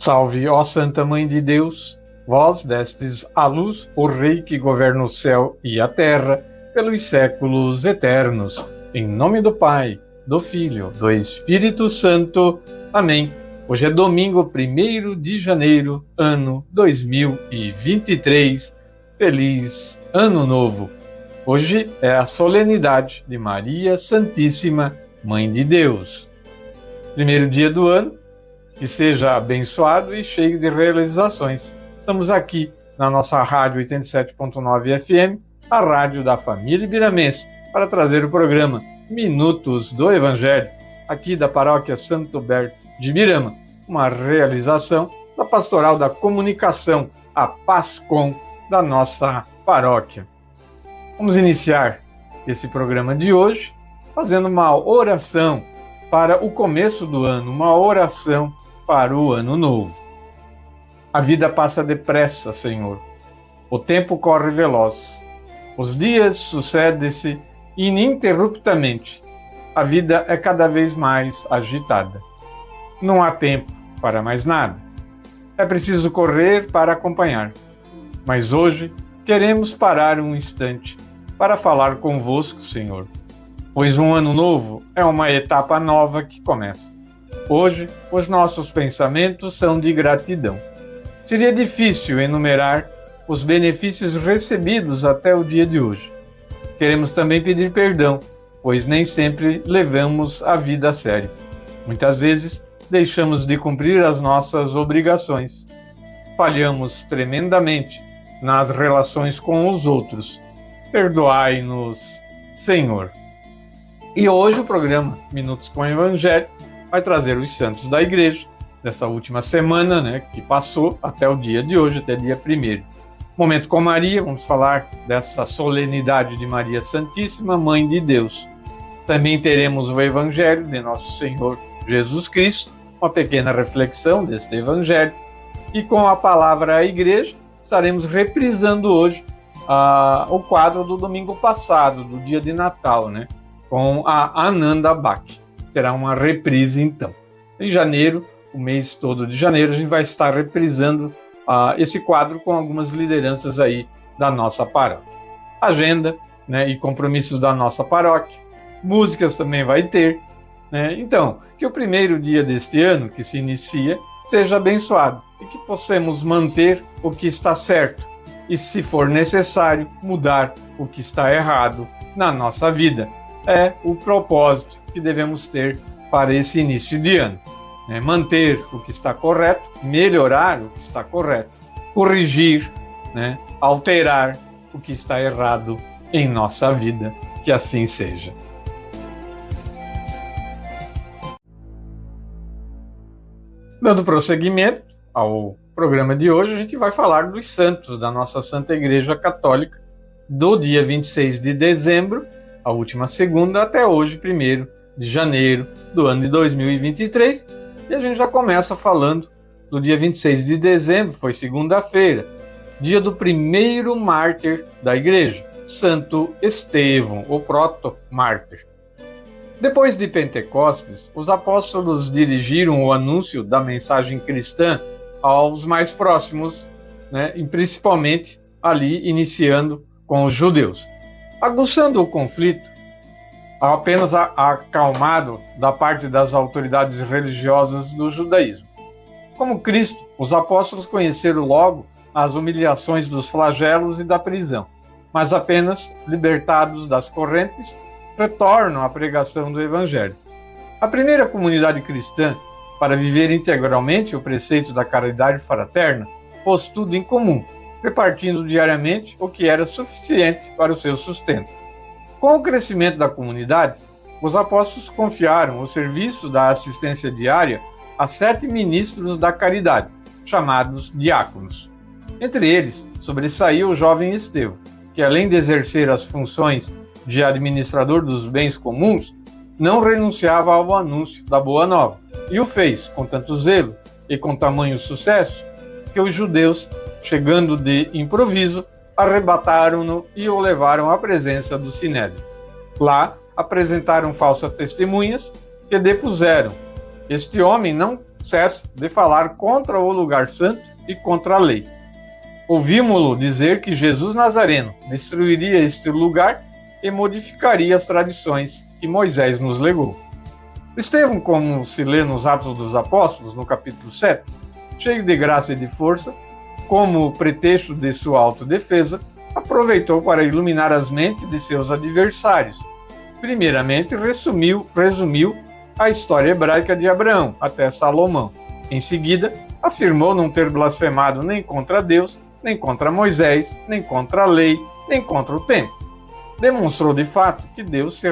Salve, ó Santa Mãe de Deus, vós destes à luz o Rei que governa o céu e a terra pelos séculos eternos. Em nome do Pai, do Filho, do Espírito Santo. Amém. Hoje é domingo, 1º de janeiro, ano 2023. Feliz Ano Novo. Hoje é a solenidade de Maria Santíssima, Mãe de Deus. Primeiro dia do ano, que seja abençoado e cheio de realizações. Estamos aqui na nossa Rádio 87.9 FM, a rádio da família ibiramense, para trazer o programa Minutos do Evangelho, aqui da Paróquia Santo Berto de Ibirama, uma realização da Pastoral da Comunicação, a PASCOM, da nossa paróquia. Vamos iniciar esse programa de hoje fazendo uma oração para o começo do ano, uma oração para o ano novo. A vida passa depressa, Senhor. O tempo corre veloz. Os dias sucedem-se ininterruptamente. A vida é cada vez mais agitada. Não há tempo para mais nada. É preciso correr para acompanhar. Mas hoje queremos parar um instante para falar convosco, Senhor. Pois um ano novo é uma etapa nova que começa. Hoje, os nossos pensamentos são de gratidão. Seria difícil enumerar os benefícios recebidos até o dia de hoje. Queremos também pedir perdão, pois nem sempre levamos a vida a sério. Muitas vezes, deixamos de cumprir as nossas obrigações. Falhamos tremendamente nas relações com os outros. Perdoai-nos, Senhor. E hoje o programa Minutos com o Evangelho vai trazer os santos da igreja dessa última semana, que passou até o dia de hoje, até dia 1º. Momento com Maria, vamos falar dessa solenidade de Maria Santíssima, Mãe de Deus. Também teremos o Evangelho de Nosso Senhor Jesus Cristo, uma pequena reflexão deste Evangelho. E com a palavra à igreja, estaremos reprisando hoje o quadro do domingo passado, do dia de Natal, com a Ananda Bhakti. Será uma reprise, então. Em janeiro, o mês todo de janeiro, a gente vai estar reprisando esse quadro com algumas lideranças aí da nossa paróquia. Agenda, e compromissos da nossa paróquia. Músicas também vai ter. Então, que o primeiro dia deste ano, que se inicia, seja abençoado e que possamos manter o que está certo e, se for necessário, mudar o que está errado na nossa vida. É o propósito que devemos ter para esse início de ano. Manter o que está correto, melhorar o que está correto, corrigir, alterar o que está errado em nossa vida. Que assim seja. Dando prosseguimento ao programa de hoje, a gente vai falar dos santos da nossa Santa Igreja Católica, do dia 26 de dezembro, a última segunda, até hoje, 1º de janeiro do ano de 2023. E a gente já começa falando do dia 26 de dezembro, foi segunda-feira, dia do primeiro mártir da Igreja, Santo Estevão, o proto-mártir. Depois de Pentecostes, os apóstolos dirigiram o anúncio da mensagem cristã aos mais próximos, e principalmente ali iniciando com os judeus. Aguçando o conflito, apenas acalmado da parte das autoridades religiosas do judaísmo. Como Cristo, os apóstolos conheceram logo as humilhações dos flagelos e da prisão, mas apenas libertados das correntes, retornam à pregação do Evangelho. A primeira comunidade cristã, para viver integralmente o preceito da caridade fraterna, pôs tudo em comum, repartindo diariamente o que era suficiente para o seu sustento. Com o crescimento da comunidade, os apóstolos confiaram o serviço da assistência diária a 7 ministros da caridade, chamados diáconos. Entre eles, sobressaiu o jovem Estevão, que além de exercer as funções de administrador dos bens comuns, não renunciava ao anúncio da Boa Nova, e o fez com tanto zelo e com tamanho sucesso, que os judeus, chegando de improviso, arrebataram-no e o levaram à presença do Sinédrio. Lá, apresentaram falsas testemunhas que depuseram: este homem não cessa de falar contra o lugar santo e contra a lei. Ouvimos-lo dizer que Jesus Nazareno destruiria este lugar e modificaria as tradições que Moisés nos legou. Estevão, como se lê nos Atos dos Apóstolos, no capítulo 7, cheio de graça e de força, como pretexto de sua autodefesa, aproveitou para iluminar as mentes de seus adversários. Primeiramente, resumiu a história hebraica de Abraão até Salomão. Em seguida, afirmou não ter blasfemado nem contra Deus, nem contra Moisés, nem contra a lei, nem contra o tempo. Demonstrou de fato que Deus se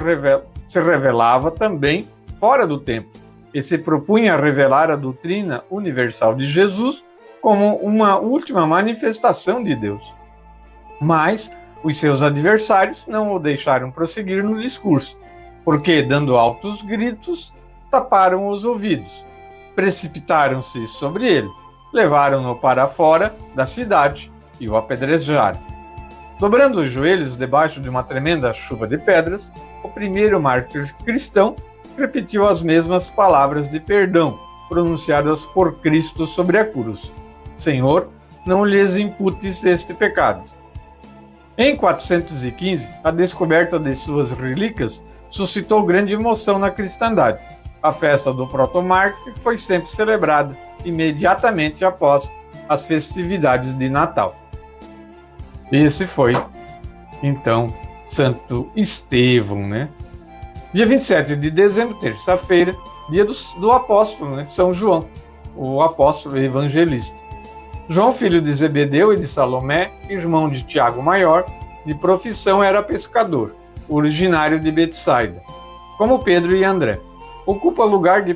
revelava também fora do tempo e se propunha a revelar a doutrina universal de Jesus como uma última manifestação de Deus. Mas os seus adversários não o deixaram prosseguir no discurso, porque, dando altos gritos, taparam os ouvidos, precipitaram-se sobre ele, levaram-no para fora da cidade e o apedrejaram. Dobrando os joelhos debaixo de uma tremenda chuva de pedras, o primeiro mártir cristão repetiu as mesmas palavras de perdão pronunciadas por Cristo sobre a cruz: Senhor, não lhes imputes este pecado. Em 415, a descoberta de suas relíquias suscitou grande emoção na cristandade. A festa do protomártir foi sempre celebrada imediatamente após as festividades de Natal. Esse foi, então, Santo Estevão, né? Dia 27 de dezembro, terça-feira, dia do apóstolo, né? São João, o apóstolo evangelista. João, filho de Zebedeu e de Salomé, irmão de Tiago Maior, de profissão era pescador, originário de Betsaida. Como Pedro e André, ocupa lugar de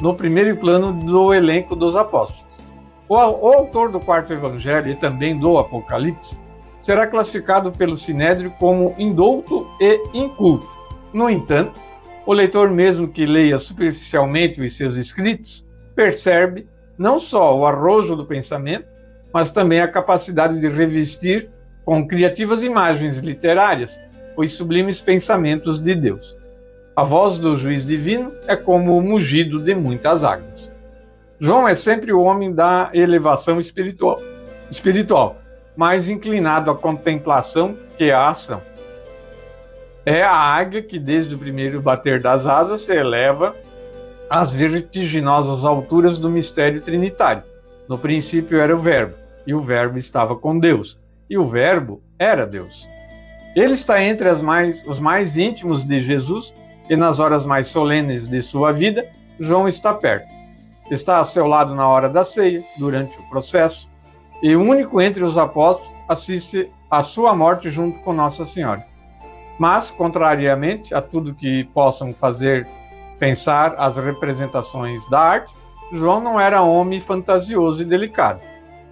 no primeiro plano do elenco dos apóstolos. O autor do quarto evangelho e também do Apocalipse será classificado pelo Sinédrio como indouto e inculto. No entanto, o leitor, mesmo que leia superficialmente os seus escritos, percebe não só o arrojo do pensamento, mas também a capacidade de revestir com criativas imagens literárias os sublimes pensamentos de Deus. A voz do juiz divino é como o mugido de muitas águas. João é sempre o homem da elevação espiritual, mais inclinado à contemplação que à ação. É a águia que, desde o primeiro bater das asas, se eleva às vertiginosas alturas do mistério trinitário. No princípio era o Verbo, e o Verbo estava com Deus, e o Verbo era Deus. Ele está entre os mais íntimos de Jesus, e nas horas mais solenes de sua vida, João está perto. Está a seu lado na hora da ceia, durante o processo, e o único entre os apóstolos assiste à sua morte junto com Nossa Senhora. Mas, contrariamente a tudo que possam fazer pensar as representações da arte, João não era homem fantasioso e delicado.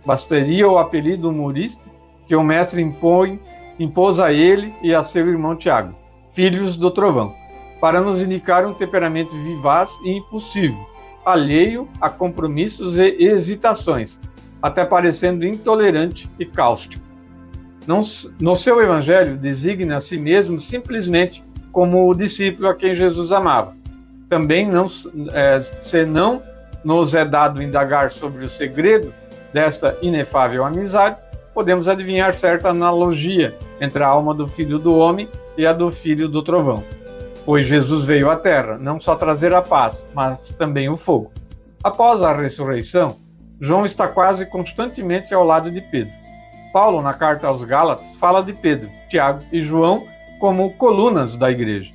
Bastaria o apelido humorista que o mestre impôs a ele e a seu irmão Tiago, filhos do trovão, para nos indicar um temperamento vivaz e impulsivo, alheio a compromissos e hesitações, até parecendo intolerante e cáustico. No seu evangelho, designa a si mesmo simplesmente como o discípulo a quem Jesus amava. Também, se não nos é dado indagar sobre o segredo desta inefável amizade, podemos adivinhar certa analogia entre a alma do Filho do Homem e a do Filho do Trovão. Pois Jesus veio à Terra não só trazer a paz, mas também o fogo. Após a ressurreição, João está quase constantemente ao lado de Pedro. Paulo, na carta aos Gálatas, fala de Pedro, Tiago e João como colunas da igreja.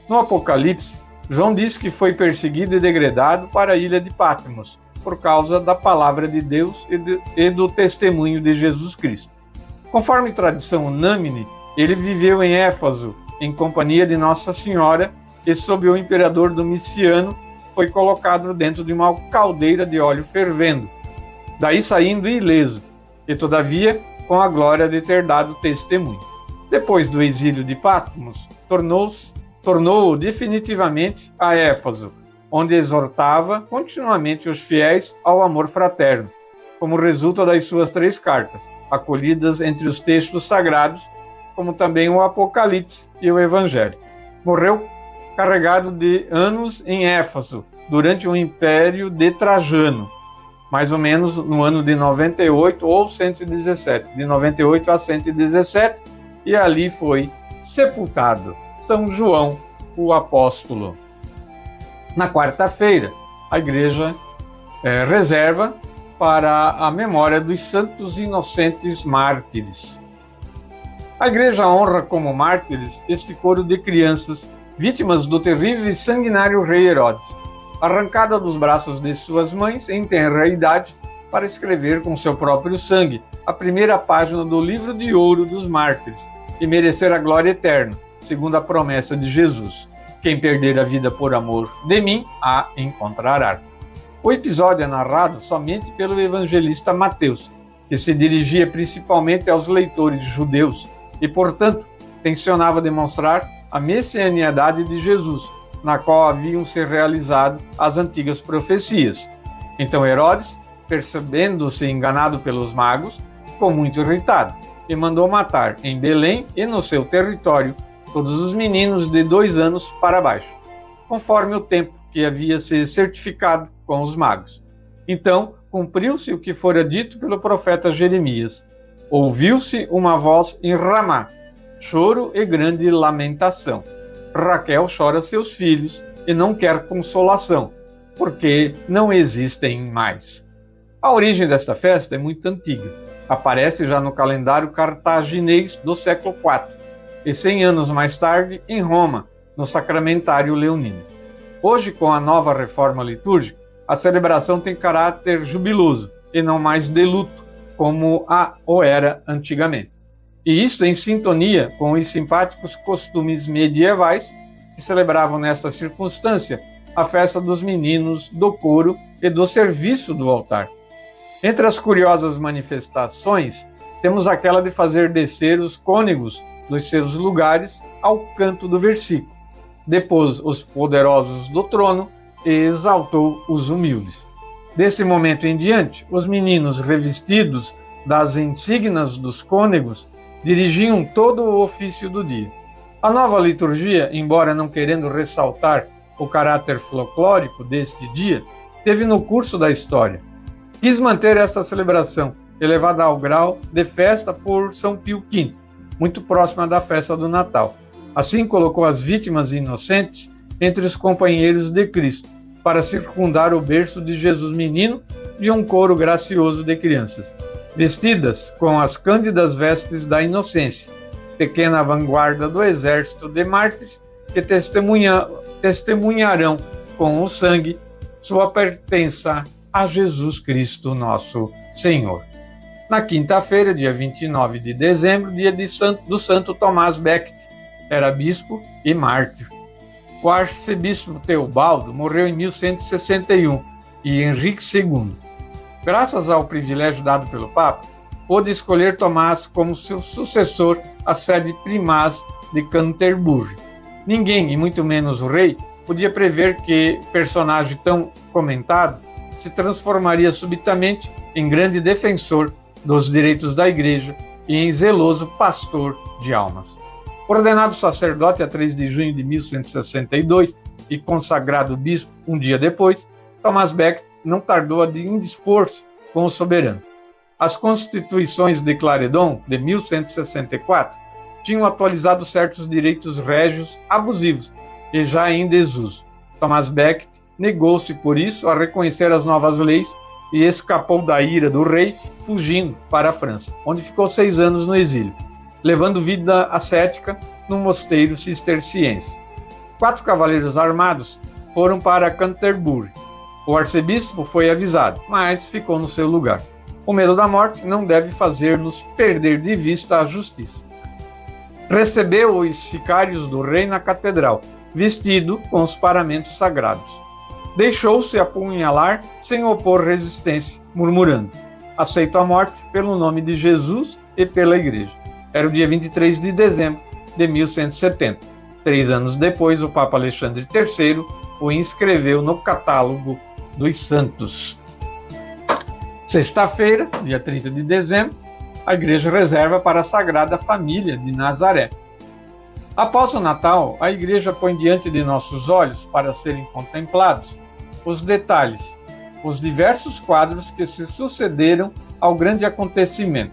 No Apocalipse, João diz que foi perseguido e degradado para a ilha de Patmos, por causa da palavra de Deus e do testemunho de Jesus Cristo. Conforme tradição unânime, ele viveu em Éfaso, em companhia de Nossa Senhora, e sob o imperador Domiciano, foi colocado dentro de uma caldeira de óleo fervendo, daí saindo ileso, e todavia com a glória de ter dado testemunho. Depois do exílio de Patmos, tornou definitivamente a Éfaso, onde exortava continuamente os fiéis ao amor fraterno, como resulta das suas 3 cartas, acolhidas entre os textos sagrados, como também o Apocalipse e o Evangelho. Morreu carregado de anos em Éfeso, durante o império de Trajano, mais ou menos no ano de 98 ou 117, de 98 a 117, e ali foi sepultado São João, o apóstolo. Na quarta-feira, a igreja reserva para a memória dos santos inocentes mártires. A igreja honra como mártires este coro de crianças vítimas do terrível e sanguinário rei Herodes, arrancada dos braços de suas mães em tenra idade para escrever com seu próprio sangue a primeira página do livro de ouro dos mártires e merecer a glória eterna, segundo a promessa de Jesus. Quem perder a vida por amor de mim, a encontrará. O episódio é narrado somente pelo evangelista Mateus, que se dirigia principalmente aos leitores judeus e, portanto, tensionava demonstrar a messianicidade de Jesus, na qual haviam se realizado as antigas profecias. Então Herodes, percebendo-se enganado pelos magos, ficou muito irritado e mandou matar em Belém e no seu território todos os meninos de 2 anos para baixo, conforme o tempo que havia se certificado com os magos. Então cumpriu-se o que fora dito pelo profeta Jeremias. Ouviu-se uma voz em Ramá, choro e grande lamentação. Raquel chora seus filhos e não quer consolação, porque não existem mais. A origem desta festa é muito antiga. Aparece já no calendário cartaginês do século IV e 100 anos mais tarde em Roma, no Sacramentário Leonino. Hoje, com a nova reforma litúrgica, a celebração tem caráter jubiloso e não mais de luto, como o era antigamente. E isto em sintonia com os simpáticos costumes medievais que celebravam nessa circunstância a festa dos meninos, do coro e do serviço do altar. Entre as curiosas manifestações, temos aquela de fazer descer os cônegos dos seus lugares ao canto do versículo. Depôs os poderosos do trono e exaltou os humildes. Desse momento em diante, os meninos revestidos das insígnias dos cônegos dirigiam todo o ofício do dia. A nova liturgia, embora não querendo ressaltar o caráter folclórico deste dia, teve no curso da história. Quis manter essa celebração, elevada ao grau de festa por São Pio V, muito próxima da festa do Natal. Assim colocou as vítimas inocentes entre os companheiros de Cristo, para circundar o berço de Jesus menino de um coro gracioso de crianças, vestidas com as cândidas vestes da inocência, pequena vanguarda do exército de mártires que testemunharão com o sangue sua pertença a Jesus Cristo, nosso Senhor. Na quinta-feira, dia 29 de dezembro, dia do Santo Tomás Becket, era bispo e mártir. O arcebispo Teobaldo morreu em 1161 e Henrique II, graças ao privilégio dado pelo Papa, pôde escolher Tomás como seu sucessor à sede primaz de Canterbury. Ninguém, e muito menos o rei, podia prever que personagem tão comentado se transformaria subitamente em grande defensor dos direitos da Igreja e em zeloso pastor de almas. Ordenado sacerdote a 3 de junho de 1162 e consagrado bispo um dia depois, Tomás Becket não tardou a indispor-se com o soberano. As constituições de Clarendon, de 1164, tinham atualizado certos direitos régios abusivos e já em desuso. Tomás Becket negou-se, por isso, a reconhecer as novas leis e escapou da ira do rei, fugindo para a França, onde ficou 6 anos no exílio, levando vida ascética num mosteiro cisterciense. 4 cavaleiros armados foram para Canterbury. O arcebispo foi avisado, mas ficou no seu lugar. O medo da morte não deve fazer-nos perder de vista a justiça. Recebeu os sicários do rei na catedral, vestido com os paramentos sagrados. Deixou-se apunhalar sem opor resistência, murmurando: aceito a morte pelo nome de Jesus e pela Igreja. Era o dia 23 de dezembro de 1170. 3 anos depois, o Papa Alexandre III o inscreveu no catálogo dos santos. Sexta-feira, dia 30 de dezembro, a Igreja reserva para a Sagrada Família de Nazaré. Após o Natal, a Igreja põe diante de nossos olhos, para serem contemplados, os detalhes, os diversos quadros que se sucederam ao grande acontecimento.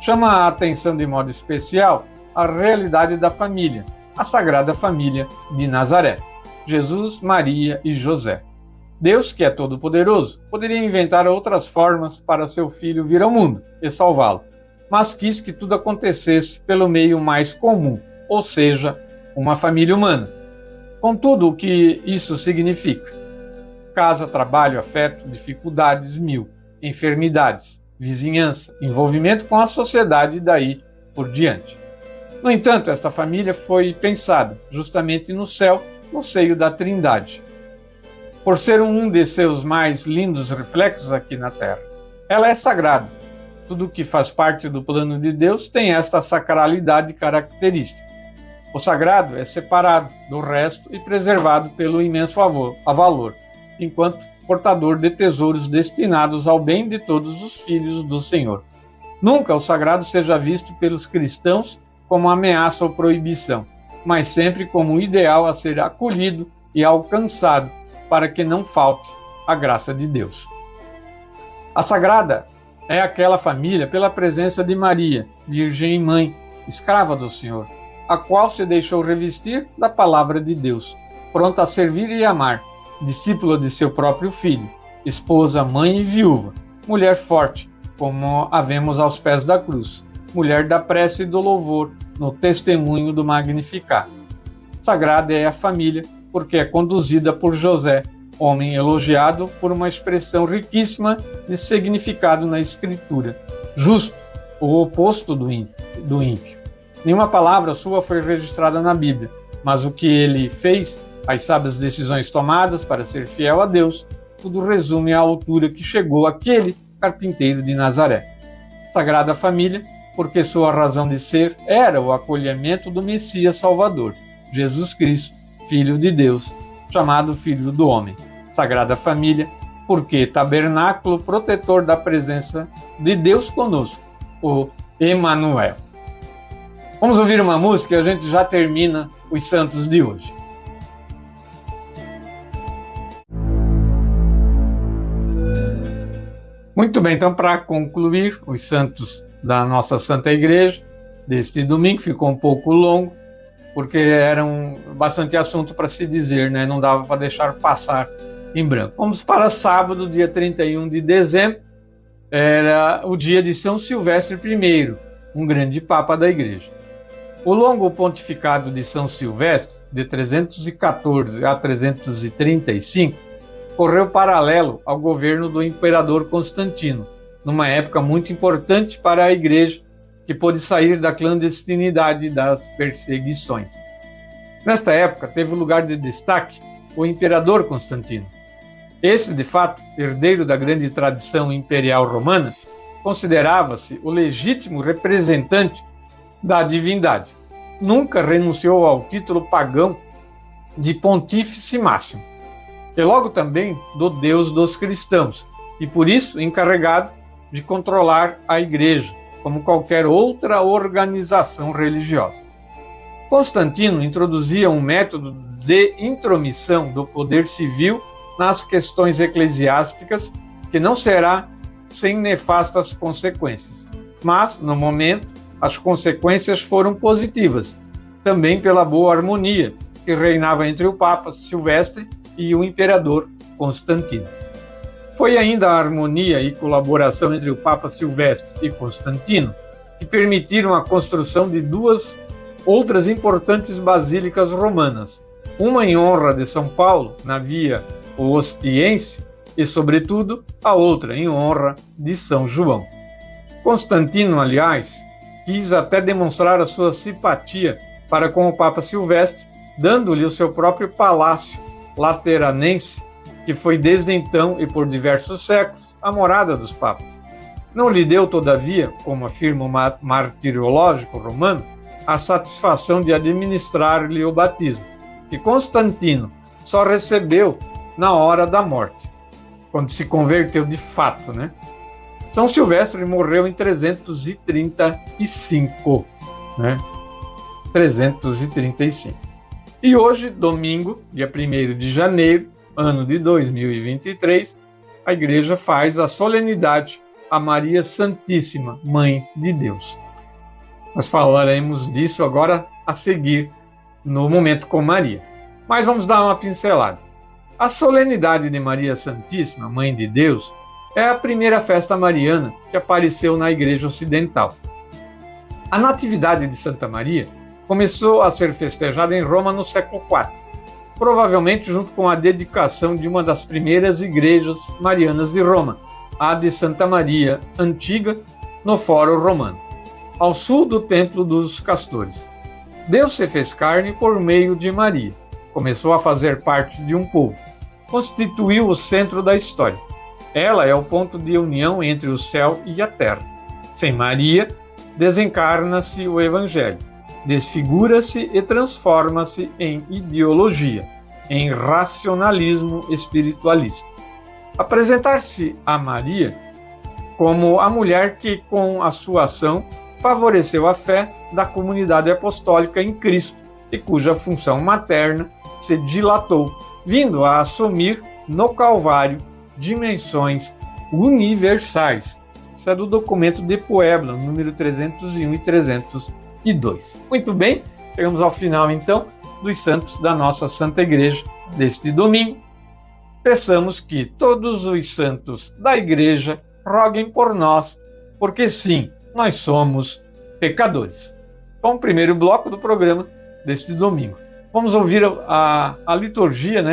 Chama a atenção de modo especial a realidade da família, a Sagrada Família de Nazaré, Jesus, Maria e José. Deus, que é todo-poderoso, poderia inventar outras formas para seu filho vir ao mundo e salvá-lo, mas quis que tudo acontecesse pelo meio mais comum, ou seja, uma família humana. Com tudo o que isso significa: casa, trabalho, afeto, dificuldades mil, enfermidades, vizinhança, envolvimento com a sociedade e daí por diante. No entanto, esta família foi pensada justamente no céu, no seio da Trindade, por ser um de seus mais lindos reflexos aqui na Terra. Ela é sagrada. Tudo que faz parte do plano de Deus tem esta sacralidade característica. O sagrado é separado do resto e preservado pelo imenso valor, enquanto portador de tesouros destinados ao bem de todos os filhos do Senhor. Nunca o sagrado seja visto pelos cristãos como ameaça ou proibição, mas sempre como ideal a ser acolhido e alcançado, para que não falte a graça de Deus. A sagrada é aquela família pela presença de Maria, Virgem e Mãe, escrava do Senhor, a qual se deixou revestir da palavra de Deus, pronta a servir e amar, discípula de seu próprio filho, esposa, mãe e viúva, mulher forte, como a vemos aos pés da cruz, mulher da prece e do louvor, no testemunho do Magnificat. Sagrada é a família, porque é conduzida por José, homem elogiado por uma expressão riquíssima de significado na Escritura, justo, o oposto do ímpio. Nenhuma palavra sua foi registrada na Bíblia, mas o que ele fez, as sábias decisões tomadas para ser fiel a Deus, tudo resume à altura que chegou aquele carpinteiro de Nazaré. Sagrada Família, porque sua razão de ser era o acolhimento do Messias Salvador, Jesus Cristo, Filho de Deus, chamado Filho do Homem. Sagrada Família, porque tabernáculo protetor da presença de Deus conosco, o Emanuel. Vamos ouvir uma música e a gente já termina os santos de hoje. Muito bem, então para concluir, os santos da nossa Santa Igreja, deste domingo, ficou um pouco longo, porque era bastante assunto para se dizer, né? Não dava para deixar passar em branco. Vamos para sábado, dia 31 de dezembro, era o dia de São Silvestre I, um grande papa da Igreja. O longo pontificado de São Silvestre, de 314 a 335, correu paralelo ao governo do imperador Constantino, numa época muito importante para a Igreja, que pôde sair da clandestinidade das perseguições. Nesta época, teve lugar de destaque o imperador Constantino. Esse, de fato, herdeiro da grande tradição imperial romana, considerava-se o legítimo representante da divindade. Nunca renunciou ao título pagão de Pontífice Máximo, e logo também do Deus dos cristãos, e por isso encarregado de controlar a Igreja, como qualquer outra organização religiosa. Constantino introduzia um método de intromissão do poder civil nas questões eclesiásticas que não será sem nefastas consequências. Mas, no momento, as consequências foram positivas, também pela boa harmonia que reinava entre o Papa Silvestre e o imperador Constantino. Foi ainda a harmonia e colaboração entre o Papa Silvestre e Constantino que permitiram a construção de duas outras importantes basílicas romanas, uma em honra de São Paulo, na Via Ostiense, e, sobretudo, a outra em honra de São João. Constantino, aliás, quis até demonstrar a sua simpatia para com o Papa Silvestre, dando-lhe o seu próprio palácio lateranense, que foi desde então e por diversos séculos a morada dos papas. Não lhe deu, todavia, como afirma o martirológico romano, a satisfação de administrar-lhe o batismo, que Constantino só recebeu na hora da morte, quando se converteu de fato, né? São Silvestre morreu em 335, né? 335. E hoje, domingo, dia 1º de janeiro, ano de 2023, a Igreja faz a solenidade a Maria Santíssima, Mãe de Deus. Nós falaremos disso agora a seguir, no Momento com Maria. Mas vamos dar uma pincelada. A solenidade de Maria Santíssima, Mãe de Deus, é a primeira festa mariana que apareceu na Igreja Ocidental. A Natividade de Santa Maria começou a ser festejada em Roma no século IV, provavelmente junto com a dedicação de uma das primeiras igrejas marianas de Roma, a de Santa Maria Antiga, no Fórum Romano, ao sul do Templo dos Castores. Deus se fez carne por meio de Maria, começou a fazer parte de um povo, constituiu o centro da história. Ela é o ponto de união entre o céu e a terra. Sem Maria, desencarna-se o Evangelho, desfigura-se e transforma-se em ideologia, em racionalismo espiritualista. Apresentar-se a Maria como a mulher que, com a sua ação, favoreceu a fé da comunidade apostólica em Cristo e cuja função materna se dilatou, vindo a assumir no Calvário dimensões universais. Isso é do documento de Puebla, número 301 e 302. Muito bem, chegamos ao final então dos santos da nossa Santa Igreja deste domingo. Peçamos que todos os santos da Igreja roguem por nós, porque sim, nós somos pecadores. Bom, primeiro bloco do programa deste domingo. Vamos ouvir a liturgia,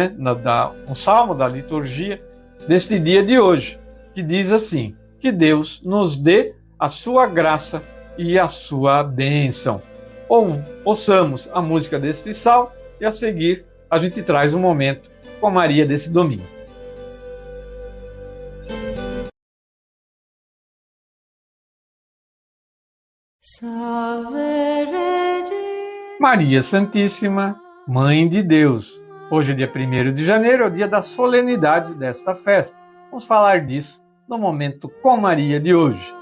um salmo da liturgia deste dia de hoje, que diz assim: que Deus nos dê a sua graça e a sua bênção. Ouçamos a música deste salmo e a seguir a gente traz um momento com Maria desse domingo. Maria Santíssima, Mãe de Deus. Hoje é dia 1º de janeiro, é o dia da solenidade desta festa. Vamos falar disso no Momento com Maria de hoje.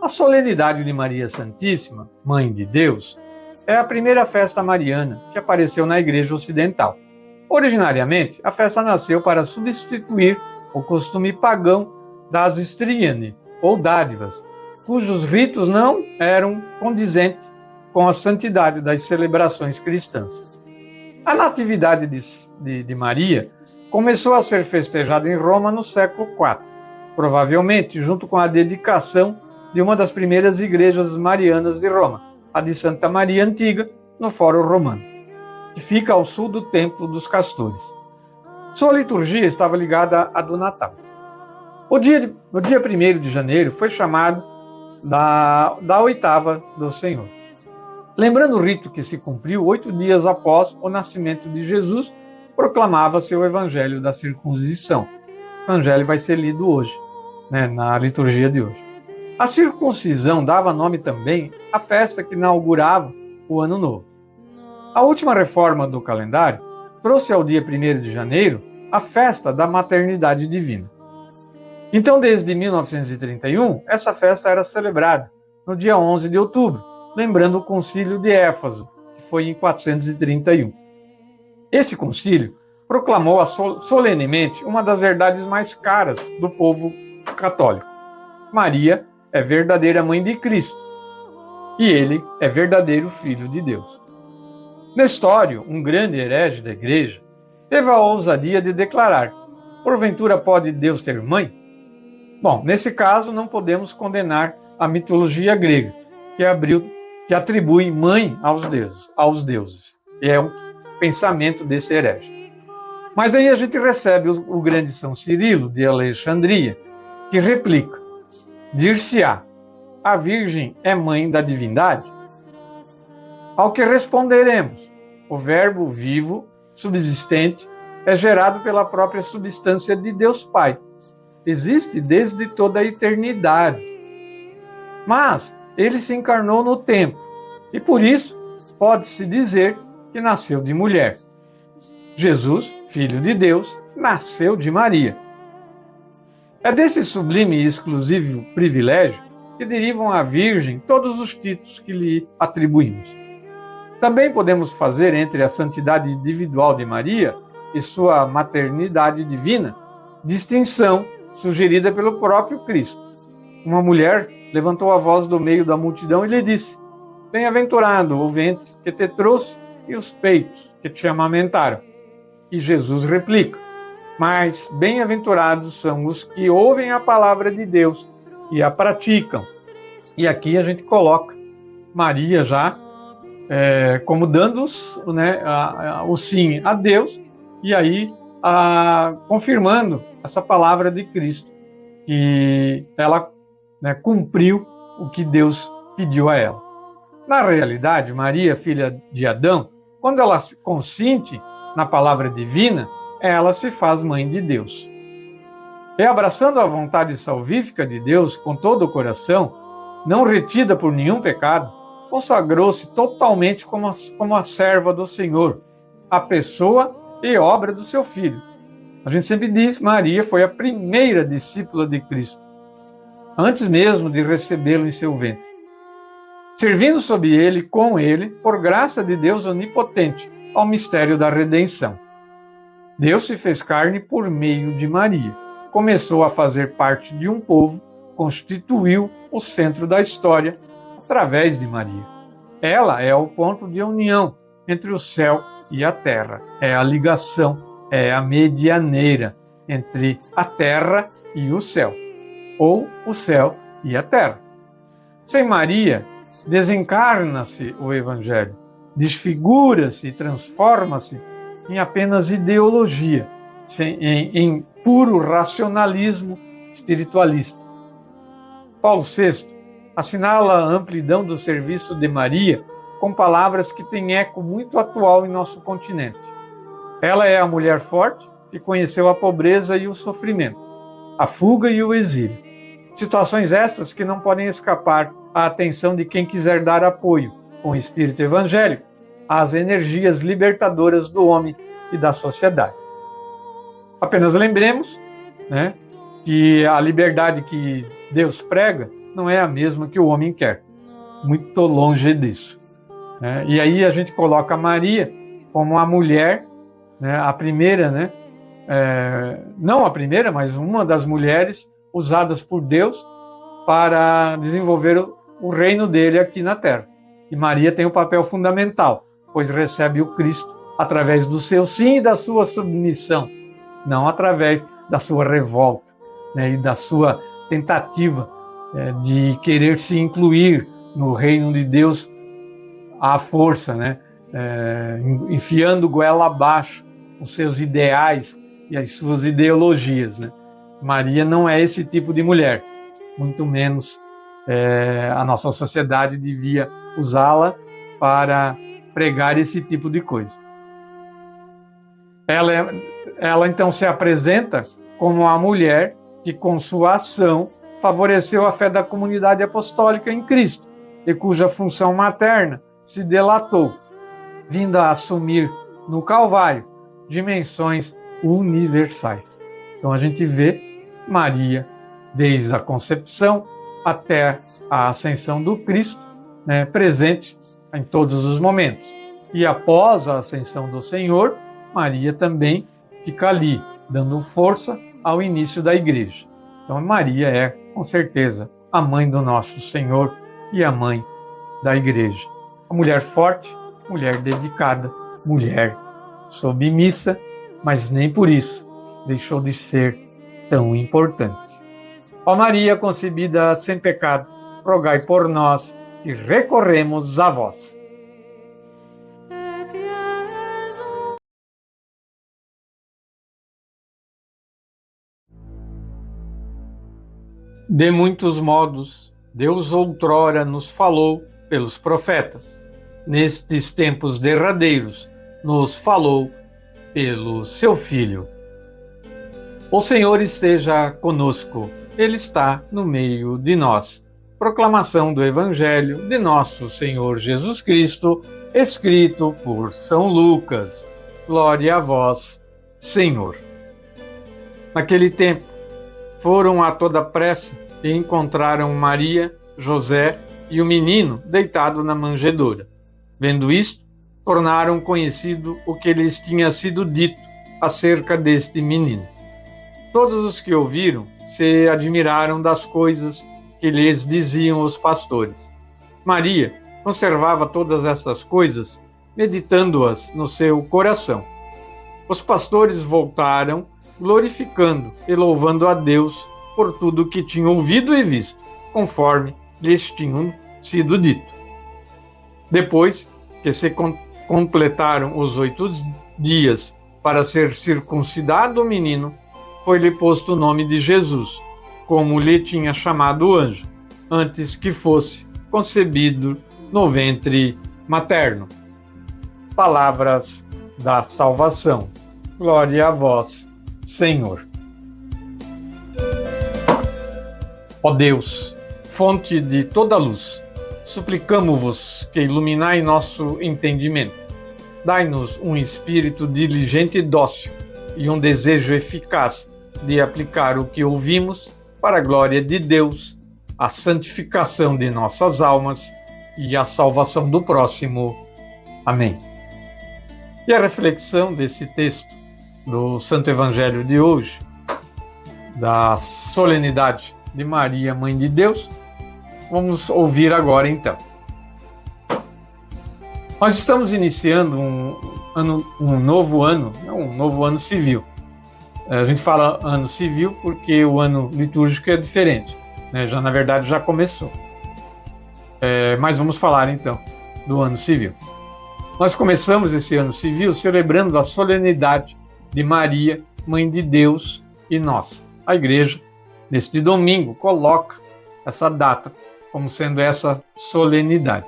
A solenidade de Maria Santíssima, Mãe de Deus, é a primeira festa mariana que apareceu na Igreja Ocidental. Originariamente, a festa nasceu para substituir o costume pagão das striane, ou dádivas, cujos ritos não eram condizentes com a santidade das celebrações cristãs. A Natividade de Maria começou a ser festejada em Roma no século IV, provavelmente junto com a dedicação de uma das primeiras igrejas marianas de Roma, a de Santa Maria Antiga, no Fórum Romano, que fica ao sul do Templo dos Castores. Sua liturgia estava ligada à do Natal. O dia 1º de janeiro foi chamado da oitava do Senhor. Lembrando o rito que se cumpriu 8 dias após o nascimento de Jesus, proclamava-se o Evangelho da circuncisão. O Evangelho vai ser lido hoje, na liturgia de hoje. A circuncisão dava nome também à festa que inaugurava o Ano Novo. A última reforma do calendário trouxe ao dia 1º de janeiro a festa da maternidade divina. Então, desde 1931, essa festa era celebrada no dia 11 de outubro, lembrando o concílio de Éfeso, que foi em 431. Esse concílio proclamou solenemente uma das verdades mais caras do povo católico. Maria é verdadeira mãe de Cristo e ele é verdadeiro filho de Deus. Nestório, um grande herege da igreja, teve a ousadia de declarar: porventura pode Deus ter mãe? Bom, nesse caso não podemos condenar a mitologia grega, que atribui mãe aos deuses. E é um pensamento desse herege. Mas aí a gente recebe o grande São Cirilo de Alexandria, que replica: dir-se-á, a Virgem é mãe da divindade? Ao que responderemos: o verbo vivo, subsistente, é gerado pela própria substância de Deus Pai. Existe desde toda a eternidade. Mas ele se encarnou no tempo, e por isso pode-se dizer que nasceu de mulher. Jesus, filho de Deus, nasceu de Maria. É desse sublime e exclusivo privilégio que derivam à Virgem todos os títulos que lhe atribuímos. Também podemos fazer entre a santidade individual de Maria e sua maternidade divina distinção sugerida pelo próprio Cristo. Uma mulher levantou a voz do meio da multidão e lhe disse: Bem-aventurado o ventre que te trouxe e os peitos que te amamentaram. E Jesus replica: Mas bem-aventurados são os que ouvem a palavra de Deus e a praticam. E aqui a gente coloca Maria já como dando o sim a Deus, e aí confirmando essa palavra de Cristo, que ela cumpriu o que Deus pediu a ela. Na realidade, Maria, filha de Adão, quando ela se consente na palavra divina, ela se faz mãe de Deus. E abraçando a vontade salvífica de Deus com todo o coração, não retida por nenhum pecado, consagrou-se totalmente como a serva do Senhor, a pessoa e obra do seu Filho. A gente sempre diz que Maria foi a primeira discípula de Cristo, antes mesmo de recebê-lo em seu ventre. Servindo sob ele, com ele, por graça de Deus onipotente, ao mistério da redenção. Deus se fez carne por meio de Maria. Começou a fazer parte de um povo, constituiu o centro da história através de Maria. Ela é o ponto de união entre o céu e a terra. É a ligação, é a medianeira entre a terra e o céu, ou o céu e a terra. Sem Maria, desencarna-se o Evangelho, desfigura-se e transforma-se em apenas ideologia, em puro racionalismo espiritualista. Paulo VI assinala a amplidão do serviço de Maria com palavras que têm eco muito atual em nosso continente. Ela é a mulher forte que conheceu a pobreza e o sofrimento, a fuga e o exílio. Situações estas que não podem escapar à atenção de quem quiser dar apoio, com o espírito evangélico, às energias libertadoras do homem e da sociedade. Apenas lembremos, que a liberdade que Deus prega não é a mesma que o homem quer. Muito longe disso. E aí a gente coloca Maria como a mulher, a primeira, não a primeira, mas uma das mulheres usadas por Deus para desenvolver o reino dele aqui na Terra. E Maria tem um papel fundamental, pois recebe o Cristo através do seu sim e da sua submissão, não através da sua revolta, e da sua tentativa de querer se incluir no reino de Deus à força, enfiando goela abaixo os seus ideais e as suas ideologias. Maria não é esse tipo de mulher, muito menos a nossa sociedade devia usá-la para pregar esse tipo de coisa. Ela então se apresenta como a mulher que com sua ação favoreceu a fé da comunidade apostólica em Cristo e cuja função materna se delatou, vindo a assumir no Calvário dimensões universais. Então a gente vê Maria desde a concepção até a ascensão do Cristo, presente em todos os momentos. E após a ascensão do Senhor, Maria também fica ali, dando força ao início da igreja. Então Maria é, com certeza, a mãe do nosso Senhor e a mãe da igreja. A mulher forte, mulher dedicada, mulher submissa, mas nem por isso deixou de ser tão importante. Ó Maria concebida sem pecado, rogai por nós que recorremos a vós. De muitos modos, Deus outrora nos falou pelos profetas. Nestes tempos derradeiros, nos falou pelo seu Filho. O Senhor esteja conosco, Ele está no meio de nós. Proclamação do Evangelho de nosso Senhor Jesus Cristo, escrito por São Lucas. Glória a vós, Senhor. Naquele tempo, foram a toda pressa e encontraram Maria, José e o menino deitado na manjedoura. Vendo isto, tornaram conhecido o que lhes tinha sido dito acerca deste menino. Todos os que ouviram se admiraram das coisas que lhes diziam os pastores. Maria conservava todas estas coisas, meditando-as no seu coração. Os pastores voltaram, glorificando e louvando a Deus por tudo o que tinham ouvido e visto, conforme lhes tinham sido dito. Depois que se completaram os 8 dias para ser circuncidado o menino, foi-lhe posto o nome de Jesus, como lhe tinha chamado o anjo, antes que fosse concebido no ventre materno. Palavras da salvação. Glória a vós, Senhor. Ó Deus, fonte de toda luz, suplicamo-vos que iluminai nosso entendimento. Dai-nos um espírito diligente e dócil e um desejo eficaz de aplicar o que ouvimos para a glória de Deus, a santificação de nossas almas e a salvação do próximo. Amém. E a reflexão desse texto do Santo Evangelho de hoje, da solenidade de Maria, Mãe de Deus, vamos ouvir agora então. Nós estamos iniciando um novo ano civil. A gente fala ano civil porque o ano litúrgico é diferente, né? Na verdade já começou. Mas vamos falar então do ano civil. Nós começamos esse ano civil celebrando a solenidade de Maria, Mãe de Deus e nós. A Igreja, neste domingo, coloca essa data como sendo essa solenidade.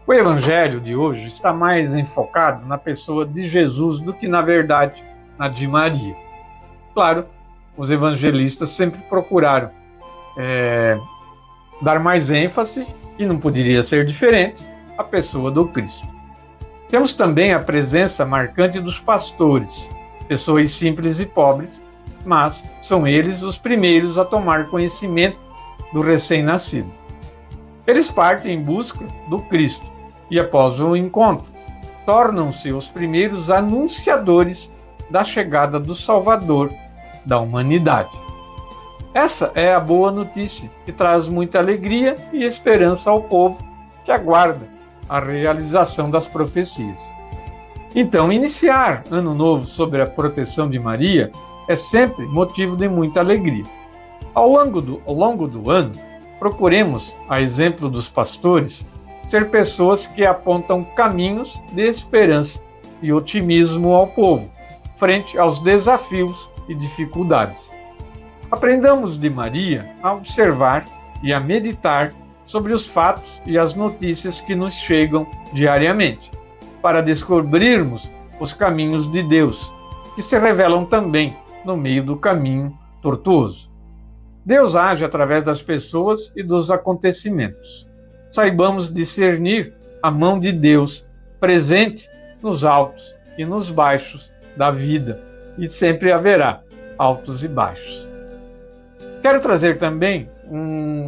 O Evangelho de hoje está mais enfocado na pessoa de Jesus do que, na verdade, na de Maria. Claro, os evangelistas sempre procuraram dar mais ênfase, e não poderia ser diferente, à pessoa do Cristo. Temos também a presença marcante dos pastores, pessoas simples e pobres, mas são eles os primeiros a tomar conhecimento do recém-nascido. Eles partem em busca do Cristo e, após o encontro, tornam-se os primeiros anunciadores da chegada do Salvador da humanidade. Essa é a boa notícia, que traz muita alegria e esperança ao povo que aguarda a realização das profecias. Então, iniciar Ano Novo sob a proteção de Maria é sempre motivo de muita alegria. Ao longo do ano, procuremos, a exemplo dos pastores, ser pessoas que apontam caminhos de esperança e otimismo ao povo, frente aos desafios e dificuldades. Aprendamos de Maria a observar e a meditar sobre os fatos e as notícias que nos chegam diariamente, para descobrirmos os caminhos de Deus, que se revelam também no meio do caminho tortuoso. Deus age através das pessoas e dos acontecimentos. Saibamos discernir a mão de Deus presente nos altos e nos baixos da vida, e sempre haverá altos e baixos. Quero trazer também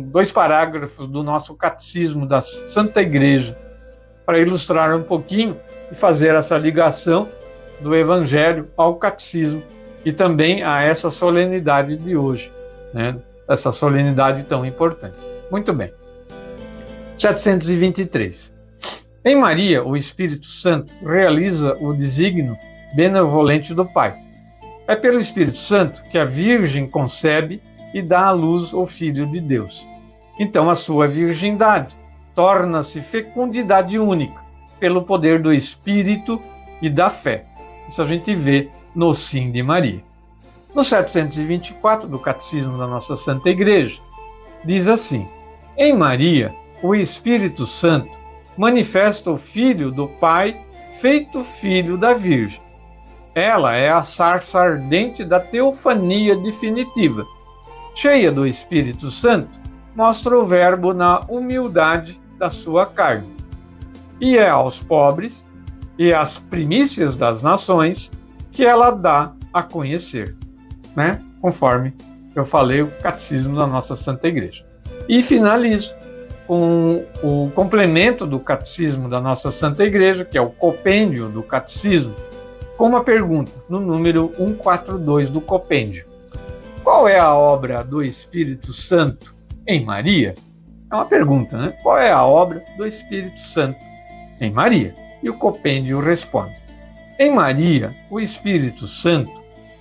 2 parágrafos do nosso Catecismo da Santa Igreja para ilustrar um pouquinho e fazer essa ligação do Evangelho ao Catecismo e também a essa solenidade de hoje, né? Essa solenidade tão importante. Muito bem. 723. Em Maria, o Espírito Santo realiza o desígnio benevolente do Pai. É pelo Espírito Santo que a Virgem concebe e dá à luz o Filho de Deus. Então, a sua virgindade torna-se fecundidade única pelo poder do Espírito e da fé. Isso a gente vê no Sim de Maria. No 724 do Catecismo da nossa Santa Igreja, diz assim: em Maria, o Espírito Santo manifesta o Filho do Pai, feito Filho da Virgem. Ela é a sarça ardente da teofania definitiva. Cheia do Espírito Santo, mostra o Verbo na humildade da sua carne. E é aos pobres e às primícias das nações que ela dá a conhecer, né? Conforme eu falei, o Catecismo da nossa Santa Igreja. E finalizo com o complemento do Catecismo da nossa Santa Igreja, que é o Compêndio do Catecismo, com uma pergunta no número 142 do Compêndio. Qual é a obra do Espírito Santo em Maria? É uma pergunta, né? Qual é a obra do Espírito Santo em Maria? E o Compêndio responde: em Maria, o Espírito Santo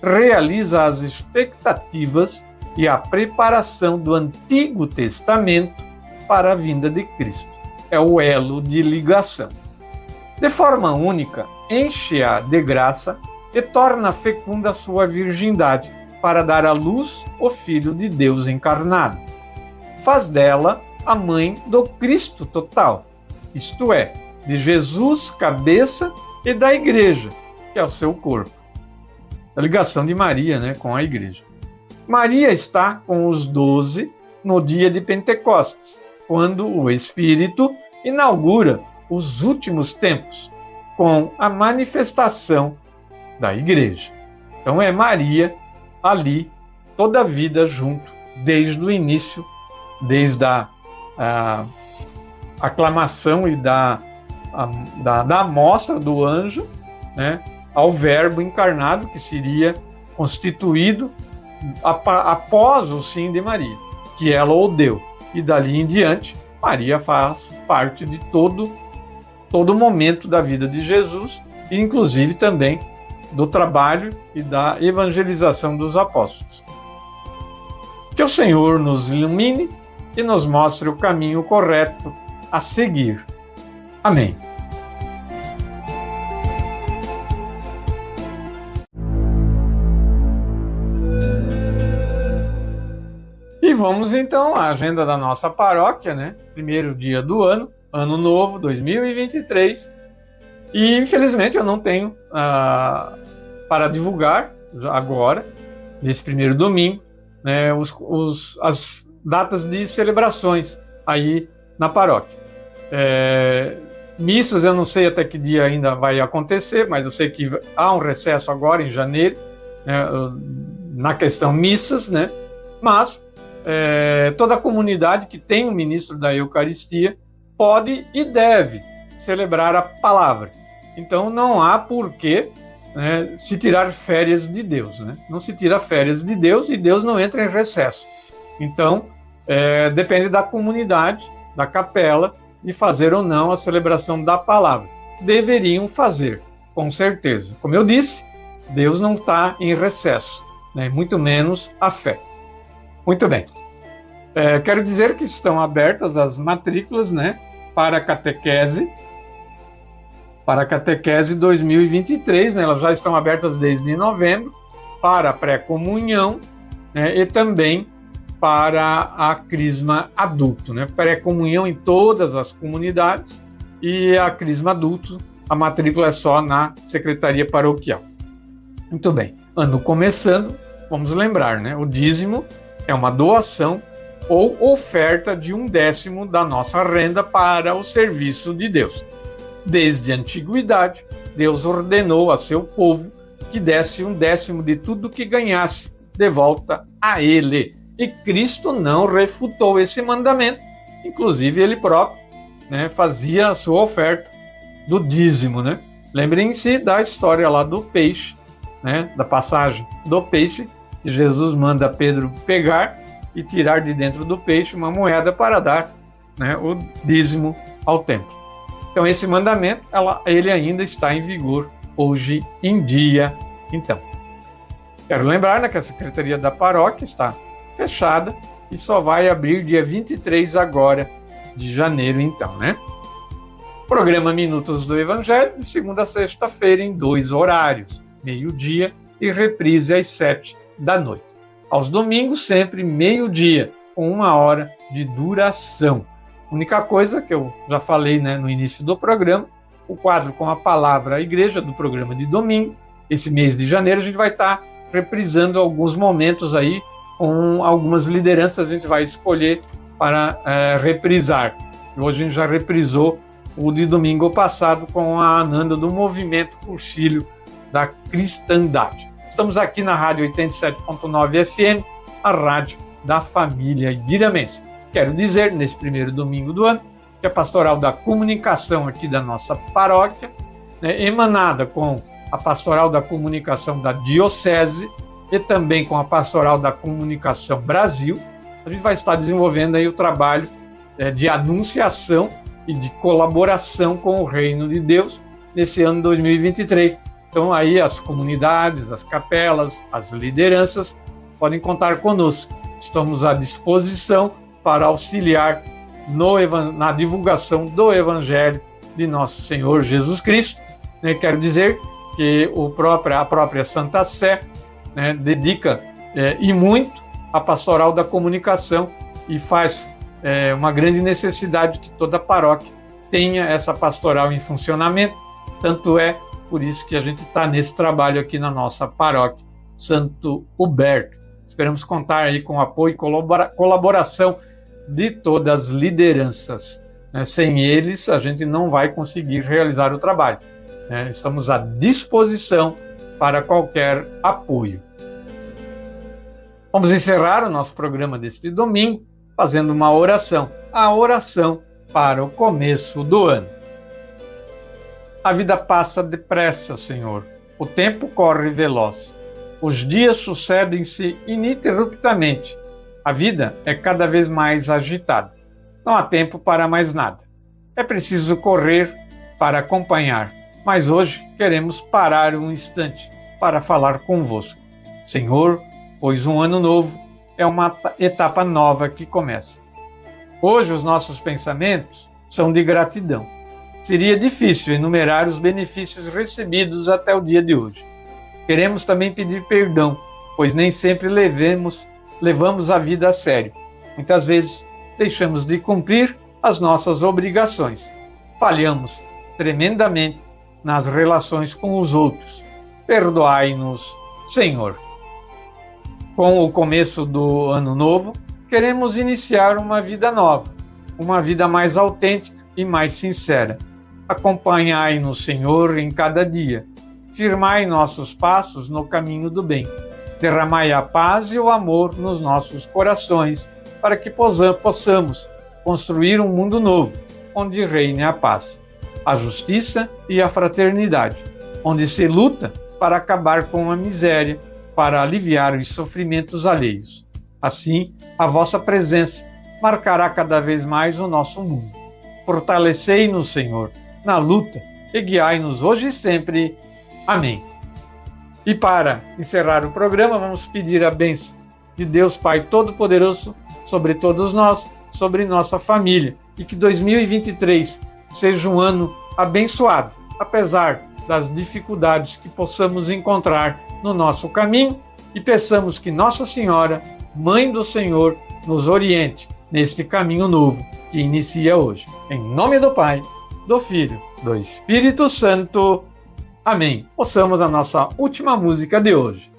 realiza as expectativas e a preparação do Antigo Testamento para a vinda de Cristo. É o elo de ligação. De forma única, enche-a de graça e torna fecunda sua virgindade para dar à luz o Filho de Deus encarnado. Faz dela a mãe do Cristo total, isto é, de Jesus, cabeça, e da Igreja, que é o seu corpo. A ligação de Maria, né, com a Igreja. Maria está com os 12 no dia de Pentecostes, quando o Espírito inaugura os últimos tempos, com a manifestação da Igreja. Então é Maria ali, toda a vida junto, desde o início, desde a aclamação e da amostra do anjo, né, ao verbo encarnado, que seria constituído após o sim de Maria, que ela o deu. E dali em diante, Maria faz parte de todo momento da vida de Jesus, e inclusive também do trabalho e da evangelização dos apóstolos. Que o Senhor nos ilumine e nos mostre o caminho correto a seguir. Amém. E vamos então à agenda da nossa paróquia, né? Primeiro dia do ano, ano novo, 2023. E infelizmente eu não tenho para divulgar agora, nesse primeiro domingo, né, as datas de celebrações aí na paróquia. Missas eu não sei até que dia ainda vai acontecer, mas eu sei que há um recesso agora em janeiro, né, na questão missas, né? Mas toda a comunidade que tem um ministro da Eucaristia pode e deve celebrar a palavra. Então não há porquê, né, se tirar férias de Deus, né? Não se tira férias de Deus e Deus não entra em recesso. Então depende da comunidade, da capela, de fazer ou não a celebração da palavra. Deveriam fazer, com certeza. Como eu disse, Deus não está em recesso, né? Muito menos a fé. Muito bem. Quero dizer que estão abertas as matrículas, né, para a catequese 2023, né? Elas já estão abertas desde novembro, para a pré-comunhão, né, e também para a crisma adulto, né? Pré-comunhão em todas as comunidades e a crisma adulto, a matrícula é só na secretaria paroquial. Muito bem. Ano começando, vamos lembrar, né? O dízimo é uma doação ou oferta de 1/10 da nossa renda para o serviço de Deus. Desde a antiguidade, Deus ordenou a seu povo que desse 1/10 de tudo que ganhasse de volta a Ele. E Cristo não refutou esse mandamento, inclusive Ele próprio, né, fazia a sua oferta do dízimo, né? Lembrem-se da história lá do peixe, né, da passagem do peixe, que Jesus manda Pedro pegar e tirar de dentro do peixe uma moeda para dar, né, o dízimo ao templo. Então esse mandamento, ele ainda está em vigor hoje em dia. Então, quero lembrar, né, que a Secretaria da Paróquia está fechada e só vai abrir dia 23 agora de janeiro, então, né? Programa Minutos do Evangelho, de segunda a sexta-feira, em 2 horários, meio-dia e reprise às 7 da noite. Aos domingos, sempre meio-dia, com 1 hora de duração. Única coisa que eu já falei, né, no início do programa, o quadro com a palavra à igreja do programa de domingo. Esse mês de janeiro a gente vai estar reprisando alguns momentos aí, com algumas lideranças a gente vai escolher para reprisar. Hoje a gente já reprisou o de domingo passado com a Ananda do Movimento Cursilho da Cristandade. Estamos aqui na Rádio 87.9 FM, a rádio da família guiramense. Quero dizer, nesse primeiro domingo do ano, que a Pastoral da Comunicação aqui da nossa paróquia, né, emanada com a Pastoral da Comunicação da Diocese e também com a Pastoral da Comunicação Brasil, a gente vai estar desenvolvendo aí o trabalho de anunciação e de colaboração com o Reino de Deus nesse ano 2023. Então aí as comunidades, as capelas, as lideranças podem contar conosco. Estamos à disposição para auxiliar na divulgação do Evangelho de nosso Senhor Jesus Cristo. Quero dizer que a própria Santa Sé, né, dedica e muito à Pastoral da Comunicação e faz uma grande necessidade que toda paróquia tenha essa pastoral em funcionamento. Tanto é por isso que a gente está nesse trabalho aqui na nossa paróquia Santo Huberto. Esperamos contar aí com o apoio e colaboração de todas as lideranças. Sem eles, a gente não vai conseguir realizar o trabalho. Estamos à disposição para qualquer apoio. Vamos encerrar o nosso programa deste domingo fazendo uma oração, a oração para o começo do ano. A vida passa depressa, Senhor. O tempo corre veloz. Os dias sucedem-se ininterruptamente. A vida é cada vez mais agitada. Não há tempo para mais nada. É preciso correr para acompanhar. Mas hoje queremos parar um instante para falar convosco. Senhor, pois um ano novo é uma etapa nova que começa. Hoje os nossos pensamentos são de gratidão. Seria difícil enumerar os benefícios recebidos até o dia de hoje. Queremos também pedir perdão, pois nem sempre levamos a vida a sério. Muitas vezes deixamos de cumprir as nossas obrigações. Falhamos tremendamente nas relações com os outros. Perdoai-nos, Senhor. Com o começo do ano novo, queremos iniciar uma vida nova, uma vida mais autêntica e mais sincera. Acompanhai-nos, Senhor, em cada dia. Firmai nossos passos no caminho do bem. Derramai a paz e o amor nos nossos corações, para que possamos construir um mundo novo, onde reine a paz, a justiça e a fraternidade, onde se luta para acabar com a miséria, para aliviar os sofrimentos alheios. Assim, a vossa presença marcará cada vez mais o nosso mundo. Fortalecei-nos, Senhor, na luta e guiai-nos hoje e sempre. Amém. E para encerrar o programa, vamos pedir a bênção de Deus Pai Todo-Poderoso sobre todos nós, sobre nossa família, e que 2023 seja um ano abençoado, apesar das dificuldades que possamos encontrar no nosso caminho, e peçamos que Nossa Senhora, Mãe do Senhor, nos oriente neste caminho novo que inicia hoje. Em nome do Pai, do Filho, do Espírito Santo. Amém. Ouçamos a nossa última música de hoje.